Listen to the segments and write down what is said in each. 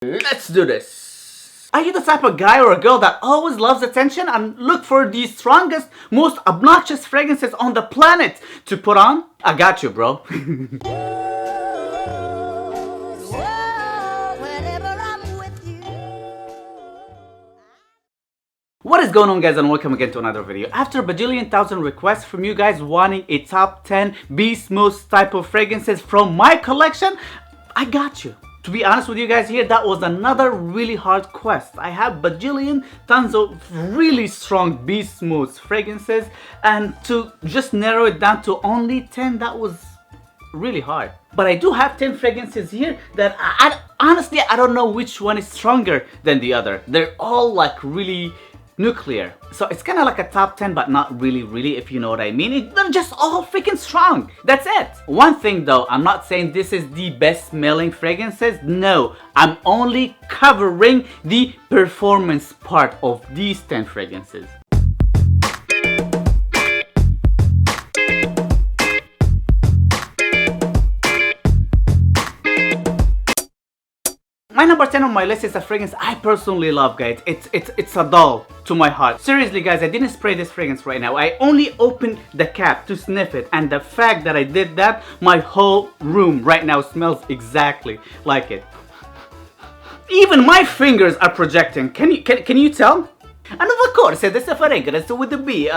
Let's do this. Are you the type of guy or a girl that always loves attention and look for the strongest, most obnoxious fragrances on the planet to put on? I got you, bro. What is going on, guys, and welcome again to another video. After a bajillion thousand requests from you guys wanting a top 10 beast mode type of fragrances from my collection, I got you. To be honest with you guys here, that was another really hard quest. I have bajillion tons of really strong beast mode fragrances, and to just narrow it down to only 10, that was really hard. But I do have 10 fragrances here that honestly, I don't know which one is stronger than the other. They're all like really nuclear. So it's kind of like a top 10, but not really, if you know what I mean. They're just all freaking strong. That's it. One thing though, I'm not saying this is the best smelling fragrances. No, I'm only covering the performance part of these 10 fragrances. My number 10 on my list is a fragrance I personally love, guys. It's a doll to my heart. Seriously, guys, I didn't spray this fragrance right now. I only opened the cap to sniff it, and the fact that I did that, my whole room right now smells exactly like it. Even my fingers are projecting. Can you tell? And of course, this is a fragrance with the B,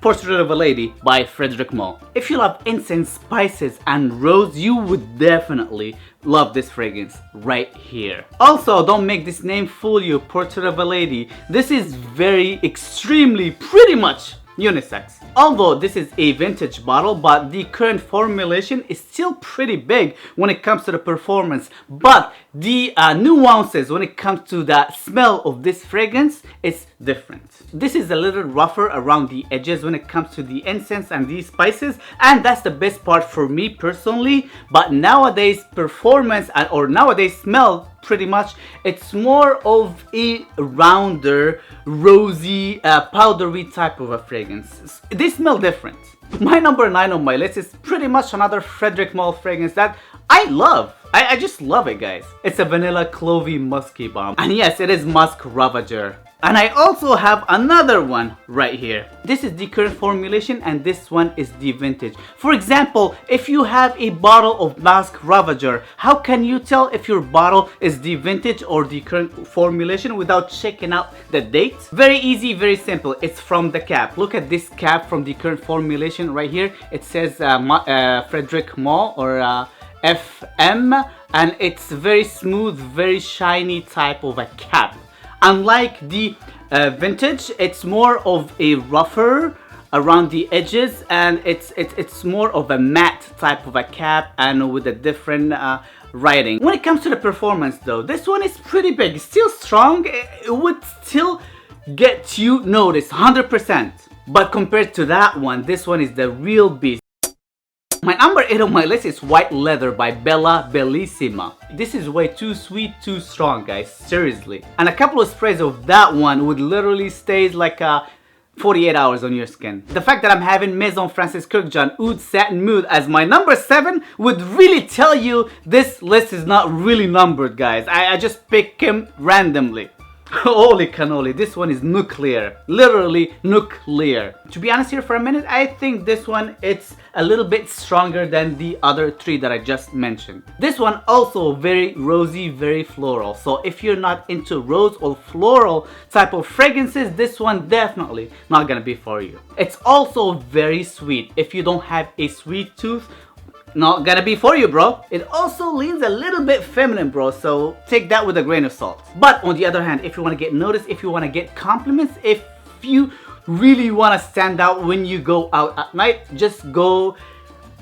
Portrait of a Lady by Frederic Malle. If you love incense, spices, and rose, you would definitely love this fragrance right here. Also, don't make this name fool you, Portrait of a Lady. This is very, extremely, pretty much unisex. Although this is a vintage bottle, but the current formulation is still pretty big when it comes to the performance. But the nuances when it comes to the smell of this fragrance is different. This is a little rougher around the edges when it comes to the incense and these spices, and that's the best part for me personally. But nowadays performance or nowadays smell, pretty much it's more of a rounder, rosy, powdery type of a fragrance. They smell different. My number 9 on my list is pretty much another Frederic Malle fragrance that I love. I just love it, guys. It's a vanilla clovey musky bomb, and yes, it is Musc Ravageur. And I also have another one right here. This is the current formulation, and this one is the vintage. For example, if you have a bottle of Musc Ravageur, how can you tell if your bottle is the vintage or the current formulation without checking out the date? Very easy, very simple. It's from the cap. Look at this cap from the current formulation right here. It says Frederic Malle or FM, and it's very smooth, very shiny type of a cap. Unlike the vintage, it's more of a rougher around the edges, and it's more of a matte type of a cap and with a different writing. When it comes to the performance though, this one is pretty big. It's still strong. It would still get you noticed 100%. But compared to that one, this one is the real beast. My number 8 on my list is White Leather by Bella Bellissima. This is way too sweet, too strong, guys, seriously. And a couple of sprays of that one would literally stay like 48 hours on your skin. The fact that I'm having Maison Francis Kurkdjian Oud Satin Mood as my number 7 would really tell you this list is not really numbered, guys. I just pick him randomly. Holy cannoli, this one is nuclear, literally nuclear. To be honest here for a minute, I think this one it's a little bit stronger than the other 3 that I just mentioned. This one also very rosy, very floral. So if you're not into rose or floral type of fragrances, this one definitely not gonna be for you. It's also very sweet. If you don't have a sweet tooth, not gonna be for you, bro. It also leans a little bit feminine, bro, so take that with a grain of salt. But on the other hand, if you want to get noticed, if you want to get compliments, if you really want to stand out when you go out at night, just go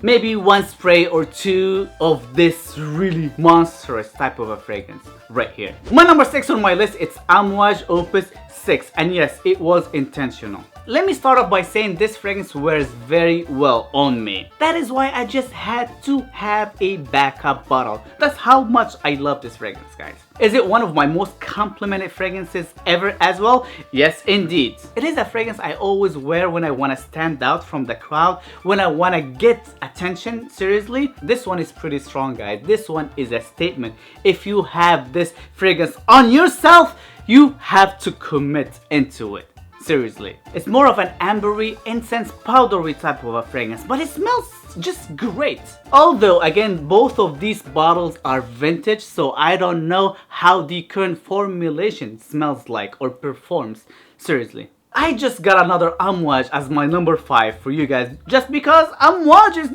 maybe 1 spray or 2 of this really monstrous type of a fragrance right here. My number 6 on my list, it's Amouage Opus VI, and yes, it was intentional. let me start off by saying this fragrance wears very well on me. That is why I just had to have a backup bottle. That's how much I love this fragrance, guys. Is it one of my most complimented fragrances ever as well? Yes, indeed. It is a fragrance I always wear when I want to stand out from the crowd, when I want to get attention. Seriously, this one is pretty strong, guys. This one is a statement. If you have this fragrance on yourself, you have to commit into it. Seriously. It's more of an ambery, incense, powdery type of a fragrance, but it smells just great. Although, again, both of these bottles are vintage, so I don't know how the current formulation smells like or performs. Seriously. I just got another Amouage as my number 5 for you guys, just because Amouage is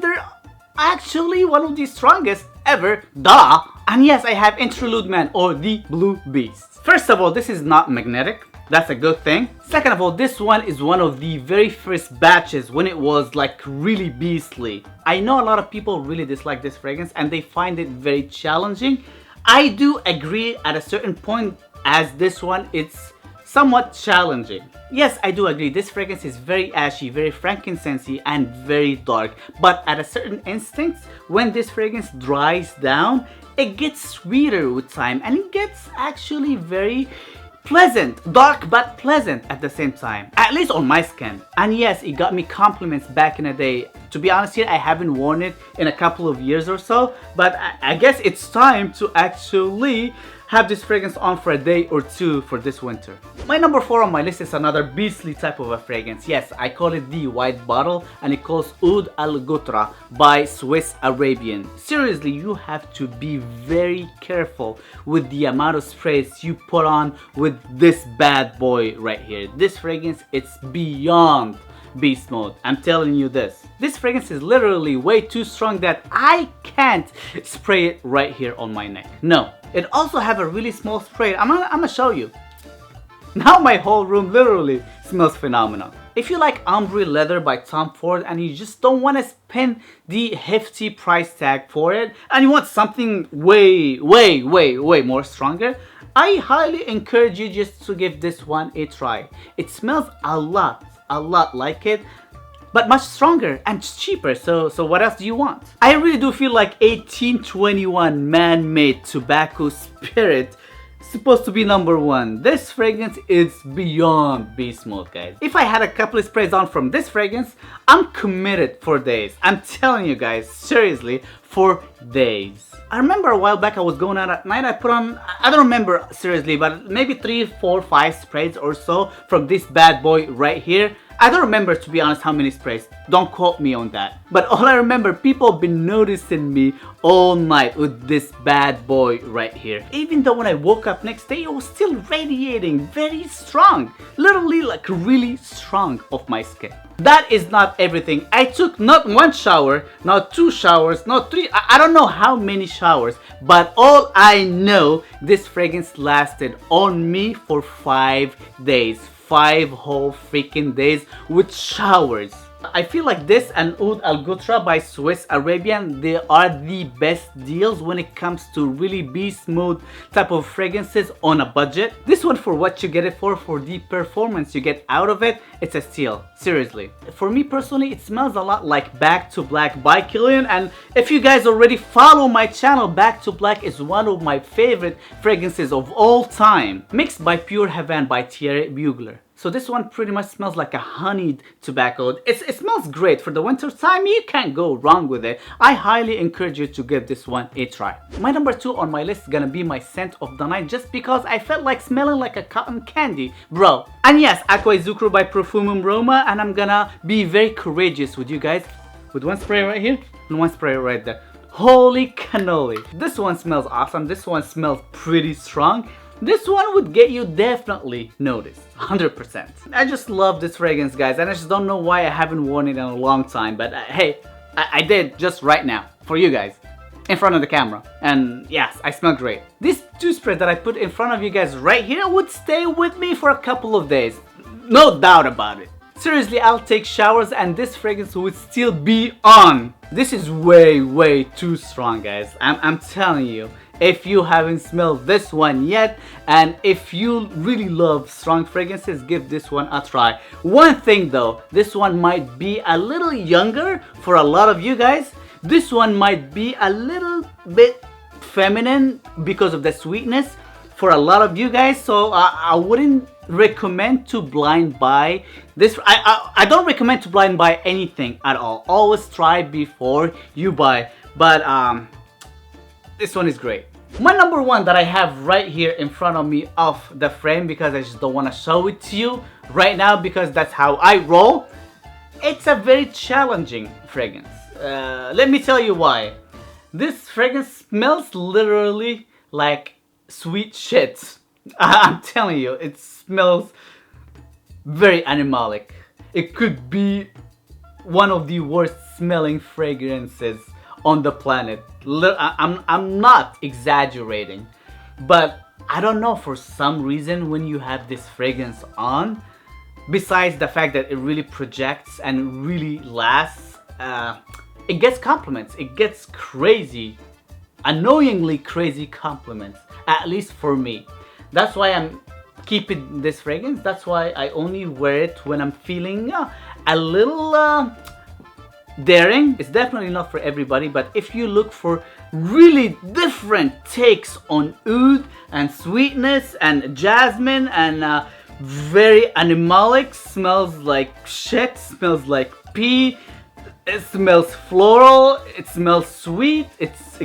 actually one of the strongest ever, duh! And yes, I have Interlude Man, or the Blue Beast. First of all, this is not magnetic. That's a good thing. Second of all, this one is one of the very first batches when it was like really beastly. I know a lot of people really dislike this fragrance and they find it very challenging. I do agree at a certain point, as this one, it's somewhat challenging. Yes, I do agree. This fragrance is very ashy, very frankincense-y, and very dark. But at a certain instant, when this fragrance dries down, it gets sweeter with time and it gets actually very pleasant, dark but pleasant at the same time, at least on my skin. And yes, it got me compliments back in the day. To be honest here, I haven't worn it in a couple of years or so, but I guess it's time to actually have this fragrance on for a day or two for this winter. My number 4 on my list is another beastly type of a fragrance. Yes, I call it the white bottle, and it calls Oud Allure by Swiss Arabian. Seriously, you have to be very careful with the amount of sprays you put on with this bad boy right here. This fragrance, it's beyond beast mode. I'm telling you this. This fragrance is literally way too strong that I can't spray it right here on my neck. No. It also have a really small spray. I'm gonna show you. Now my whole room literally smells phenomenal. If you like Ombre Leather by Tom Ford and you just don't want to spend the hefty price tag for it and you want something way more stronger, I highly encourage you just to give this one a try. It smells a lot like it, but much stronger and cheaper, so what else do you want? I really do feel like 1821 man-made tobacco spirit is supposed to be number 1. This fragrance is beyond beast mode, guys. If I had a couple of sprays on from this fragrance, I'm committed for days. I'm telling you guys, seriously, for days. I remember a while back I was going out at night, I put on, I don't remember seriously, but maybe 3, 4, 5 sprays or so from this bad boy right here. I don't remember, to be honest, how many sprays. Don't quote me on that. But all I remember, people have been noticing me all night with this bad boy right here. Even though when I woke up next day, it was still radiating very strong. Literally like really strong off my skin. That is not everything. I took not 1 shower, not 2 showers, not 3. I don't know how many showers. But all I know, this fragrance lasted on me for 5 days. 5 whole freaking days with showers. I feel like this and Oud Allure by Swiss Arabian, they are the best deals when it comes to really beast mode type of fragrances on a budget. This one, for what you get it for the performance you get out of it, it's a steal. Seriously. For me personally, it smells a lot like Back to Black by Kilian, and if you guys already follow my channel, Back to Black is one of my favorite fragrances of all time. Mixed by Pure Heaven by Thierry Mugler. So this one pretty much smells like a honeyed tobacco. It smells great for the winter time. You can't go wrong with it. I highly encourage you to give this one a try. My number 2 on my list is gonna be my scent of the night, just because I felt like smelling like a cotton candy, bro. And yes, Acqua Zucchero by Profumum Roma, and I'm gonna be very courageous with you guys. With 1 spray right here and 1 spray right there. Holy cannoli. This one smells awesome. This one smells pretty strong. This one would get you definitely noticed, 100%. I just love this fragrance, guys, and I just don't know why I haven't worn it in a long time, but hey, I did just right now, for you guys, in front of the camera. And yes, I smell great. These 2 sprays that I put in front of you guys right here would stay with me for a couple of days. No doubt about it. Seriously, I'll take showers and this fragrance would still be on. This is way too strong, guys. I'm telling you. if you haven't smelled this one yet, and if you really love strong fragrances, give this one a try. One thing though, this one might be a little younger for a lot of you guys. This one might be a little bit feminine because of the sweetness for a lot of you guys, so I wouldn't recommend to blind buy this. I don't recommend to blind buy anything at all. Always try before you buy, but this one is great. My number one that I have right here in front of me off the frame, because I just don't want to show it to you right now because that's how I roll. It's a very challenging fragrance. Let me tell you why. This fragrance smells literally like sweet shit. I'm telling you, it smells very animalic. It could be one of the worst smelling fragrances on the planet. I'm not exaggerating, but I don't know, for some reason when you have this fragrance on, besides the fact that it really projects and really lasts, it gets compliments. It gets crazy, annoyingly crazy compliments, at least for me. That's why I'm keeping this fragrance. That's why I only wear it when I'm feeling a little daring. It's definitely not for everybody, but if you look for really different takes on oud and sweetness and jasmine and very animalic, smells like shit, smells like pee, it smells floral, it smells sweet, it's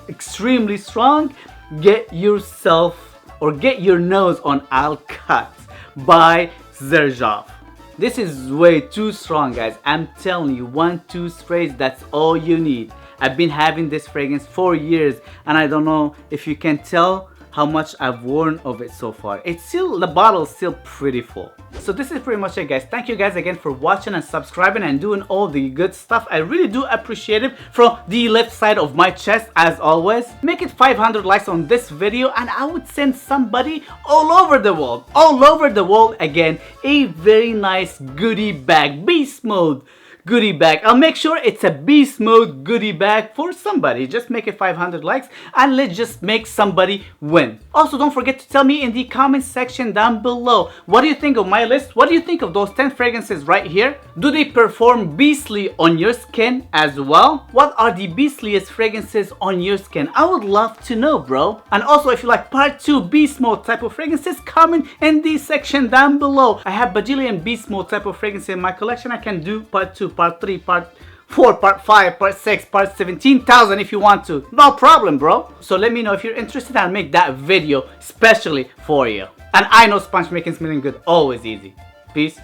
extremely strong, get yourself or get your nose on Alcat by Xerjoff. This is way too strong, guys. I'm telling you, 1-2 sprays, that's all you need. I've been having this fragrance for years, and I don't know if you can tell how much I've worn of it so far. It's still, the bottle's still pretty full. So this is pretty much it, guys. Thank you guys again for watching and subscribing and doing all the good stuff. I really do appreciate it from the left side of my chest, as always. Make it 500 likes on this video and I would send somebody all over the world again, a very nice goodie bag, beast mode goodie bag. I'll make sure it's a beast mode goodie bag for somebody. Just make it 500 likes and let's just make somebody win. Also, don't forget to tell me in the comment section down below, what do you think of my list? What do you think of those 10 fragrances right here? Do they perform beastly on your skin as well? What are the beastliest fragrances on your skin? I would love to know, bro. And also, if you like part 2 beast mode type of fragrances, comment in the section down below. I have bajillion beast mode type of fragrances in my collection. I can do part 2, part 3, part 4, part 5, part 6, part 17,000 if you want to. No problem, bro. So let me know if you're interested. I'll make that video specially for you. And I know sponge making smelling good always easy. Peace.